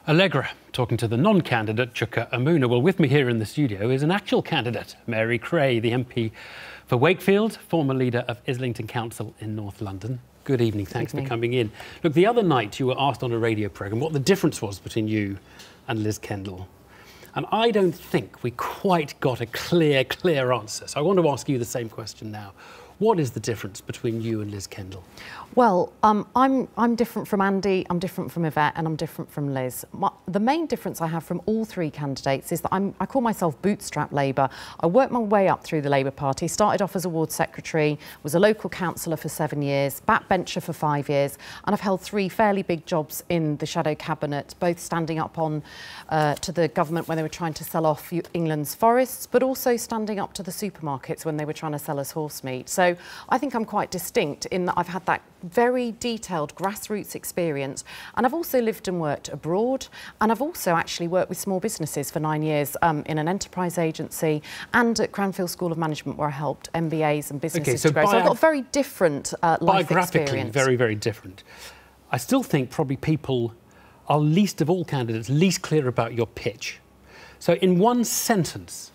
Allegra talking to the non-candidate Chuka Amuna. Well, with me here in the studio is an actual candidate, Mary Creagh, the MP for Wakefield, former leader of Islington Council in North London. Good evening, thanks for coming in. Look, the other night you were asked on a radio programme what the difference was between you and Liz Kendall. And I don't think we quite got a clear answer. So I want to ask you the same question now. What is the difference between you and Liz Kendall? Well, I'm different from Andy, I'm different from Yvette, and I'm different from Liz. The main difference I have from all three candidates is that I call myself bootstrap Labour. I worked my way up through the Labour Party, started off as a ward secretary, was a local councillor for 7 years, backbencher for 5 years, and I've held 3 fairly big jobs in the shadow cabinet, both standing up to the government when they were trying to sell off England's forests, but also standing up to the supermarkets when they were trying to sell us horse meat. So I think I'm quite distinct in that I've had that very detailed grassroots experience, and I've also lived and worked abroad, and I've also actually worked with small businesses for 9 years in an enterprise agency and at Cranfield School of Management, where I helped MBAs and businesses to grow. So I've got a very different life experience. Very, very different. I still think probably people are least of all candidates, least clear about your pitch. So in one sentence,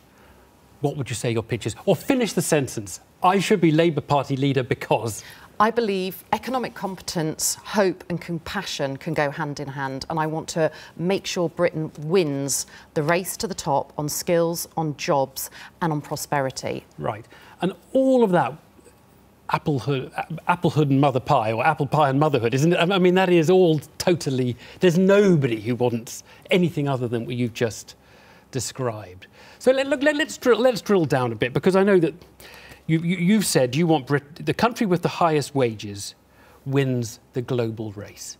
what would you say your pitch is? Or finish the sentence. I should be Labour Party leader because... I believe economic competence, hope and compassion can go hand in hand, and I want to make sure Britain wins the race to the top on skills, on jobs and on prosperity. Right. And all of that applehood and mother pie, or apple pie and motherhood, isn't it? I mean, that is all totally... There's nobody who wants anything other than what you've just described. So let's drill down a bit, because I know that you've said you want the country with the highest wages wins the global race.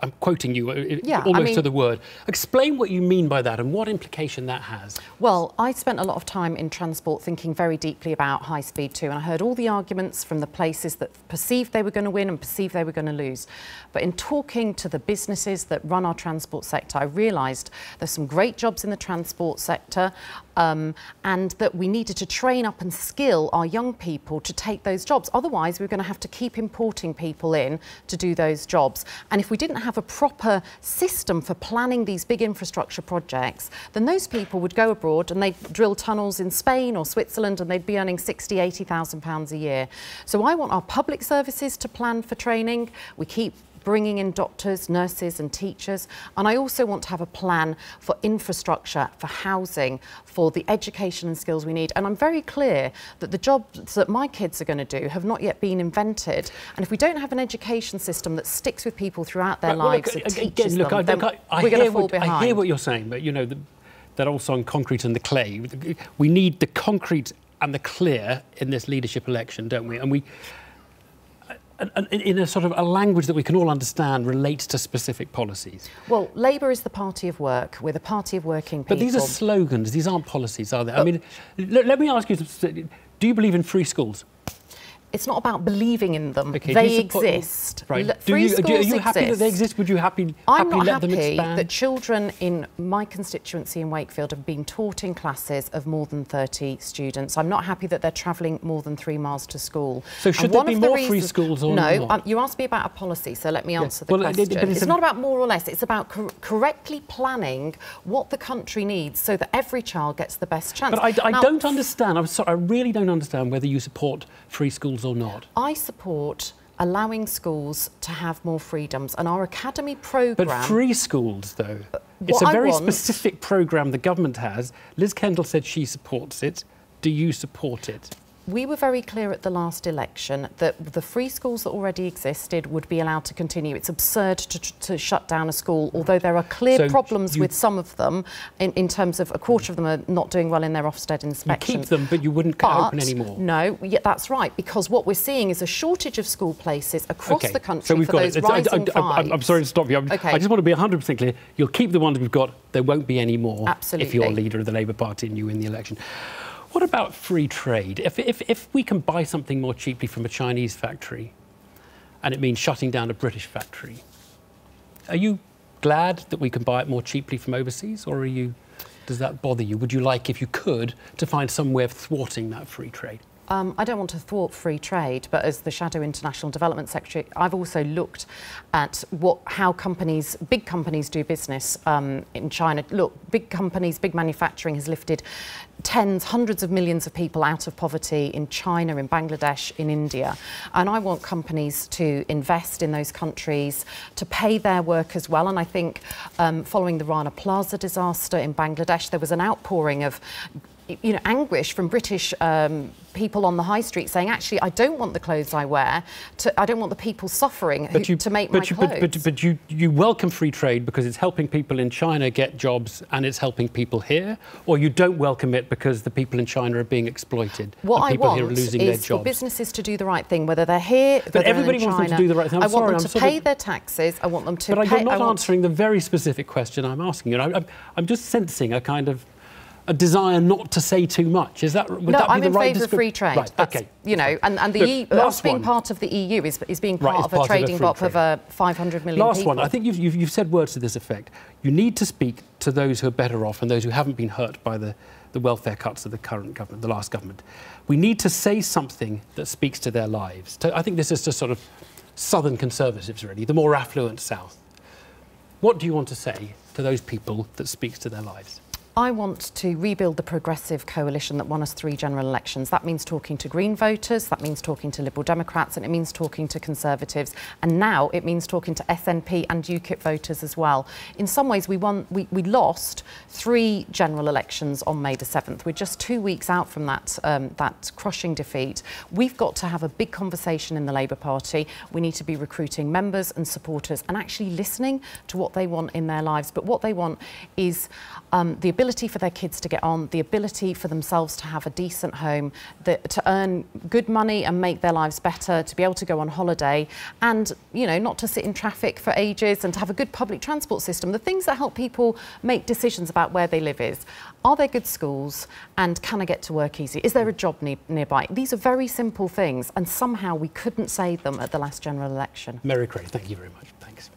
I'm quoting you almost to the word. Explain what you mean by that and what implication that has. Well, I spent a lot of time in transport thinking very deeply about high speed too, and I heard all the arguments from the places that perceived they were going to win and perceived they were going to lose. But in talking to the businesses that run our transport sector, I realised there's some great jobs in the transport sector, and that we needed to train up and skill our young people to take those jobs. Otherwise, we're going to have to keep importing people in to do those jobs. And if we didn't have a proper system for planning these big infrastructure projects, then those people would go abroad and they'd drill tunnels in Spain or Switzerland and they'd be earning £60,000, £80,000 a year. So I want our public services to plan for training. We keep bringing in doctors, nurses and teachers. And I also want to have a plan for infrastructure, for housing, for the education and skills we need. And I'm very clear that the jobs that my kids are going to do have not yet been invented. And if we don't have an education system that sticks with people throughout their lives, and teaches them, then we're going to fall behind. I hear what you're saying, but you know, that old song, Concrete and the Clay, we need the concrete and the clear in this leadership election, don't we? And we... And in a sort of a language that we can all understand, relates to specific policies. Well, Labour is the party of work. We're the party of working people. But these are slogans. These aren't policies, are they? I mean, let me ask you, do you believe in free schools? It's not about believing in them. Okay, they exist. Right. Are you happy that they exist? Would you happy I'm not let them happy expand? that children in my constituency in Wakefield have been taught in classes of more than 30 students. I'm not happy that they're travelling more than 3 miles to school. So should there be more free schools or no? not? You asked me about a policy, so let me answer the question. It's not about more or less. It's about correctly planning what the country needs so that every child gets the best chance. But I don't understand. I'm sorry, I really don't understand whether you support free schools or not. I support allowing schools to have more freedoms, and our academy programme... But free schools, though, it's a very specific programme the government has. Liz Kendall said she supports it. Do you support it? We were very clear at the last election that the free schools that already existed would be allowed to continue. It's absurd to shut down a school, although there are clear problems with some of them in terms of a quarter of them are not doing well in their Ofsted inspections. You keep them, but you wouldn't open anymore. No, that's right, because what we're seeing is a shortage of school places across the country so we've for got those rising fives. I'm sorry to stop you. I just want to be 100% clear. You'll keep the ones we've got. There won't be any more. Absolutely. If you're leader of the Labour Party and you win the election. What about free trade? If we can buy something more cheaply from a Chinese factory and it means shutting down a British factory, are you glad that we can buy it more cheaply from overseas, or does that bother you? Would you like, if you could, to find some way of thwarting that free trade? I don't want to thwart free trade, but as the Shadow International Development Secretary, I've also looked at how big companies do business in China. Look, big companies, big manufacturing has lifted hundreds of millions of people out of poverty in China, in Bangladesh, in India. And I want companies to invest in those countries, to pay their workers well. And I think following the Rana Plaza disaster in Bangladesh, there was an outpouring of anguish from British people on the high street saying, actually, I don't want the clothes I wear, I don't want the people suffering to make my clothes. But you welcome free trade because it's helping people in China get jobs and it's helping people here, or you don't welcome it because the people in China are being exploited and people here are losing their jobs? What I want is for businesses to do the right thing, whether they're here, but everybody wants them to do the right thing. I want them to pay their taxes. I want them to pay. But you're not answering the very specific question I'm asking you. I'm just sensing a kind of a desire not to say too much. Would that be the right I'm in favour of free trade. Right, okay. And us being part of the EU is being part of a trading bloc of 500 million people. Last one. I think you've said words to this effect. You need to speak to those who are better off and those who haven't been hurt by the welfare cuts of the current government, the last government. We need to say something that speaks to their lives. I think this is just sort of Southern Conservatives, really, the more affluent South. What do you want to say to those people that speaks to their lives? I want to rebuild the progressive coalition that won us 3 general elections. That means talking to Green voters, that means talking to Liberal Democrats, and it means talking to Conservatives. And now it means talking to SNP and UKIP voters as well. In some ways, we lost 3 general elections on May the 7th. We're just 2 weeks out from that crushing defeat. We've got to have a big conversation in the Labour Party. We need to be recruiting members and supporters and actually listening to what they want in their lives. But what they want is the ability for their kids to get on, the ability for themselves to have a decent home, to earn good money and make their lives better, to be able to go on holiday and, not to sit in traffic for ages and to have a good public transport system. The things that help people make decisions about where they live are there good schools and can I get to work easy? Is there a job nearby? These are very simple things and somehow we couldn't say them at the last general election. Mary Creagh, thank you very much. Thanks.